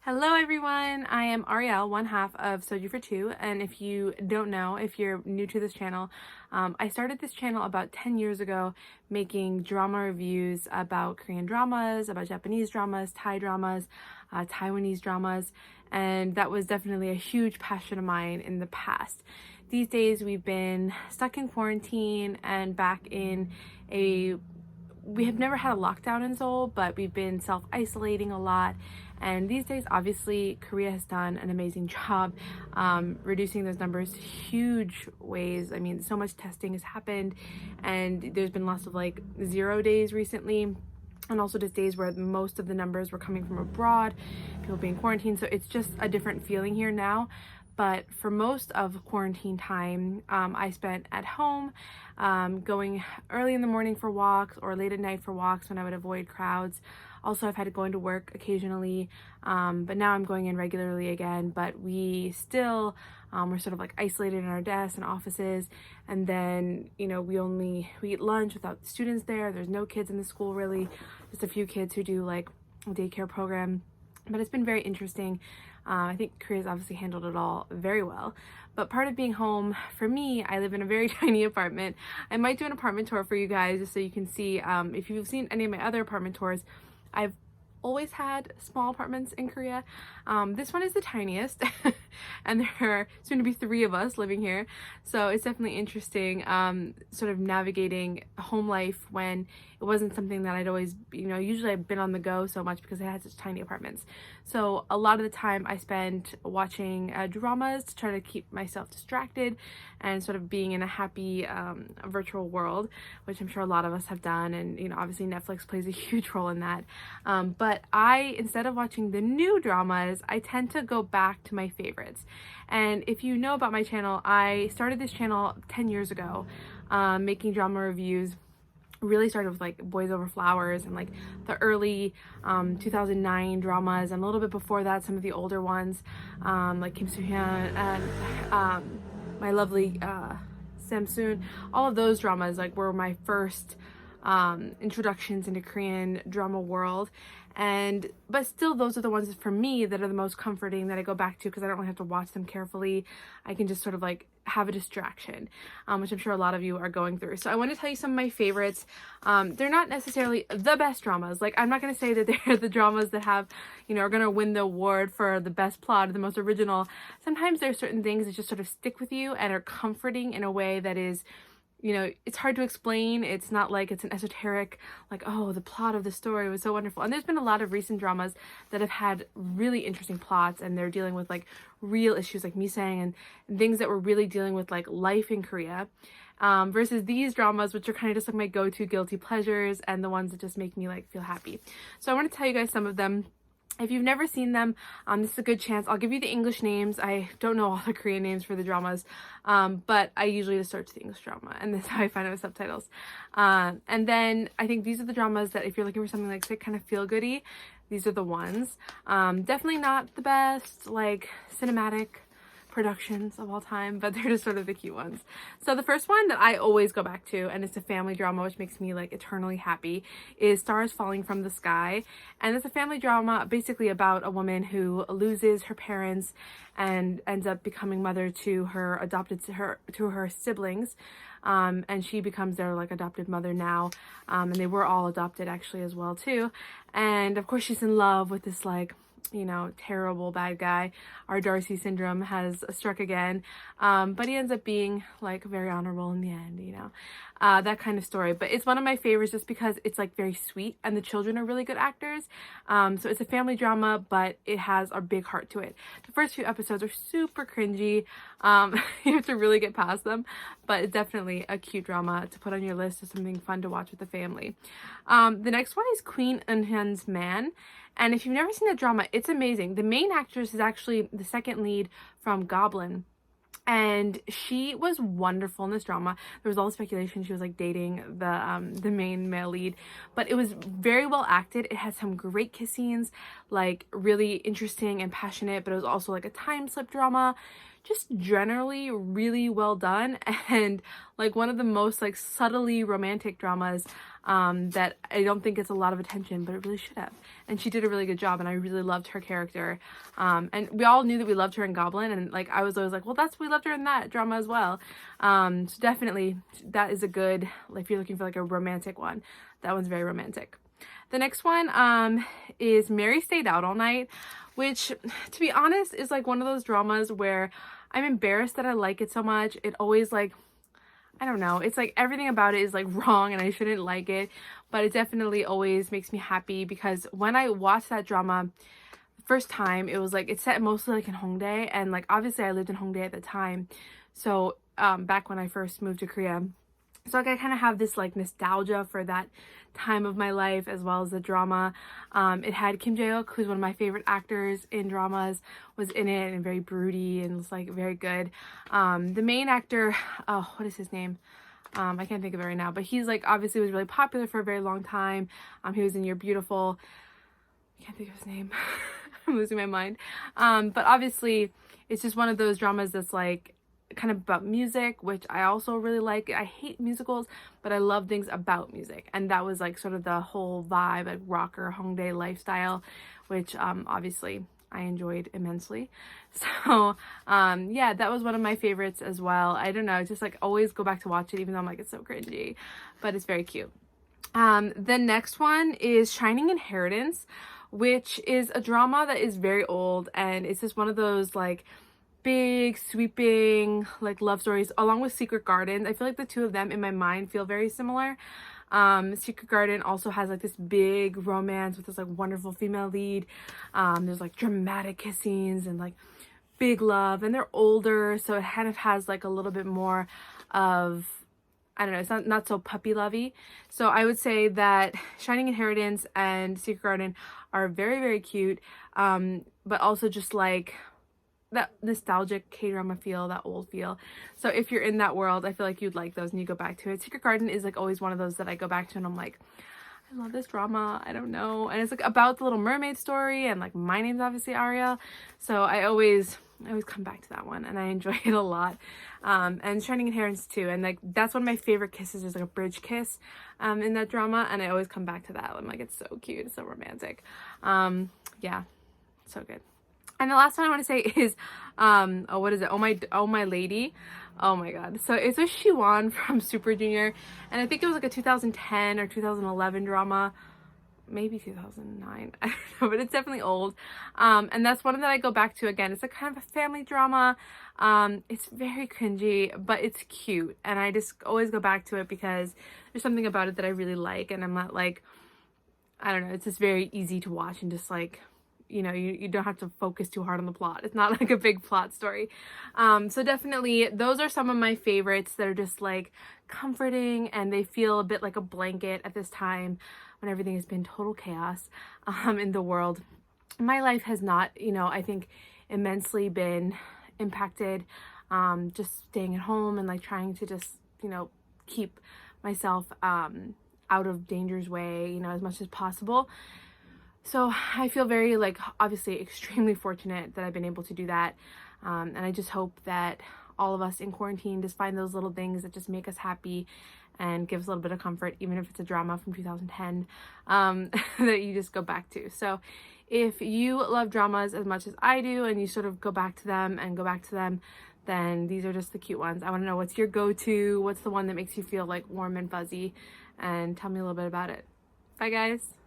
Hello everyone, I am Ariel, one half of Soju for Two, and if you don't know, if you're new to this channel, I started this channel about 10 years ago making drama reviews about Korean dramas, about Japanese dramas, Thai dramas, Taiwanese dramas, and that was definitely a huge passion of mine in the past. These days we've been stuck in quarantine and back in we have never had a lockdown in Seoul, but we've been self-isolating a lot. And these days, obviously, Korea has done an amazing job reducing those numbers huge ways. I mean, so much testing has happened, and there's been lots of like 0 days recently, and also just days where most of the numbers were coming from abroad, people being quarantined. So it's just a different feeling here now. But for most of quarantine time, I spent at home, going early in the morning for walks or late at night for walks when I would avoid crowds. Also, I've had to go into work occasionally, but now I'm going in regularly again. But we still, we're sort of like isolated in our desks and offices. And then, you know, we eat lunch without students there. There's no kids in the school really, just a few kids who do like a daycare program. But it's been very interesting. I think Korea's obviously handled it all very well. But part of being home, for me, I live in a very tiny apartment. I might do an apartment tour for you guys just so you can see. If you've seen any of my other apartment tours, I've always had small apartments in Korea. This one is the tiniest and there are soon to be 3 of us living here. So it's definitely interesting sort of navigating home life when it wasn't something that I'd always, usually I've been on the go so much because I had such tiny apartments. So a lot of the time I spent watching dramas to try to keep myself distracted and sort of being in a happy virtual world, which I'm sure a lot of us have done. And, obviously Netflix plays a huge role in that. But instead of watching the new dramas, I tend to go back to my favorites. And if you know about my channel, I started this channel 10 years ago, making drama reviews. Really started with like Boys Over Flowers and like the early 2009 dramas, and a little bit before that some of the older ones, like Kim Soo-hyun and My Lovely Samsoon. All of those dramas like were my first introductions into Korean drama world. But still, those are the ones for me that are the most comforting, that I go back to because I don't really have to watch them carefully. I can just sort of like have a distraction, which I'm sure a lot of you are going through. So I want to tell you some of my favorites. They're not necessarily the best dramas. Like, I'm not going to say that they're the dramas that have, are going to win the award for the best plot or the most original. Sometimes there are certain things that just sort of stick with you and are comforting in a way that is, it's hard to explain. It's not like it's an esoteric, like, oh, the plot of the story was so wonderful. And there's been a lot of recent dramas that have had really interesting plots, and they're dealing with like real issues like Misang and things that were really dealing with like life in Korea. Versus these dramas, which are kind of just like my go-to guilty pleasures and the ones that just make me like feel happy. So I want to tell you guys some of them. If you've never seen them, this is a good chance. I'll give you the English names. I don't know all the Korean names for the dramas, but I usually just search the English drama, and that's how I find it with subtitles. And then I think these are the dramas that if you're looking for something like kind of feel-goody, these are the ones. Definitely not the best, like, cinematic productions of all time, but they're just sort of the cute ones. So the first one that I always go back to, and it's a family drama which makes me like eternally happy, is Stars Falling from the Sky. And it's a family drama basically about a woman who loses her parents and ends up becoming mother to her siblings, and she becomes their like adopted mother now, and they were all adopted actually as well too. And of course she's in love with this like terrible bad guy. Our Darcy syndrome has struck again, but he ends up being like very honorable in the end, that kind of story. But it's one of my favorites just because it's like very sweet, and the children are really good actors. So it's a family drama, but it has a big heart to it. The first few episodes are super cringy. You have to really get past them, but it's definitely a cute drama to put on your list of something fun to watch with the family. The next one is Queen In-hyun's Man. And if you've never seen that drama, it's amazing. The main actress is actually the second lead from Goblin. And she was wonderful in this drama. There was all the speculation she was like dating the main male lead, but it was very well acted. It had some great kiss scenes, like really interesting and passionate, but it was also like a time slip drama. just generally really well done, and like one of the most like subtly romantic dramas that I don't think gets a lot of attention, but it really should have. And she did a really good job, and I really loved her character. And we all knew that we loved her in Goblin, and like I was always like, well, we loved her in that drama as well. So definitely that is a good, like, if you're looking for like a romantic one, that one's very romantic. The next one is Mary Stayed Out All Night, which, to be honest, is like one of those dramas where I'm embarrassed that I like it so much. It always, like, I don't know, it's like everything about it is like wrong and I shouldn't like it, but it definitely always makes me happy because when I watched that drama first time, it was like, it's set mostly like in Hongdae, and like obviously I lived in Hongdae at the time, so back when I first moved to Korea. So like I kind of have this like nostalgia for that time of my life as well as the drama. It had Kim Jae-hyuk, who's one of my favorite actors in dramas, was in it, and very broody and was like very good. The main actor, oh, what is his name? I can't think of it right now, but he's like obviously was really popular for a very long time. He was in You're Beautiful. I can't think of his name. I'm losing my mind. But obviously it's just one of those dramas that's like kind of about music, which I also really like. I hate musicals, but I love things about music, and that was like sort of the whole vibe, like rocker Hongdae lifestyle, which obviously I enjoyed immensely. So yeah, that was one of my favorites as well. I don't know, just like always go back to watch it, even though I'm like, it's so cringy, but it's very cute. The next one is Shining Inheritance, which is a drama that is very old, and it's just one of those like big sweeping like love stories along with Secret Garden. I feel like the two of them in my mind feel very similar. Secret Garden also has like this big romance with this like wonderful female lead. There's like dramatic kiss scenes and like big love, and they're older, so it kind of has like a little bit more of, I don't know, it's not so puppy lovey. So I would say that Shining Inheritance and Secret Garden are very, very cute, but also just like that nostalgic K-drama feel, that old feel. So if you're in that world, I feel like you'd like those and you go back to it. Secret Garden is like always one of those that I go back to and I'm like, I love this drama, I don't know. And it's like about the Little Mermaid story, and like my name's obviously Ariel, so I always come back to that one and I enjoy it a lot. And Shining Inheritance too, and like that's one of my favorite kisses. There's like a bridge kiss in that drama, and I always come back to that. I'm like, it's so cute, it's so romantic. Yeah, so good. And the last one I want to say is, oh, what is it? Oh My Lady. Oh my god. So it's with Siwon from Super Junior, and I think it was like a 2010 or 2011 drama. Maybe 2009. I don't know, but it's definitely old. And that's one that I go back to again. It's a kind of a family drama. It's very cringy, but it's cute. And I just always go back to it because there's something about it that I really like. And I'm not like, I don't know, it's just very easy to watch and just like, you know, you don't have to focus too hard on the plot. It's not like a big plot story. So definitely those are some of my favorites that are just like comforting, and they feel a bit like a blanket at this time when everything has been total chaos in the world. My life has not, you know, I think immensely been impacted, just staying at home and like trying to just, you know, keep myself out of danger's way, you know, as much as possible. So I feel very, like, obviously extremely fortunate that I've been able to do that. And I just hope that all of us in quarantine just find those little things that just make us happy and give us a little bit of comfort, even if it's a drama from 2010 that you just go back to. So if you love dramas as much as I do and you sort of go back to them and go back to them, then these are just the cute ones. I want to know, what's your go-to? What's the one that makes you feel like warm and fuzzy? And tell me a little bit about it. Bye guys.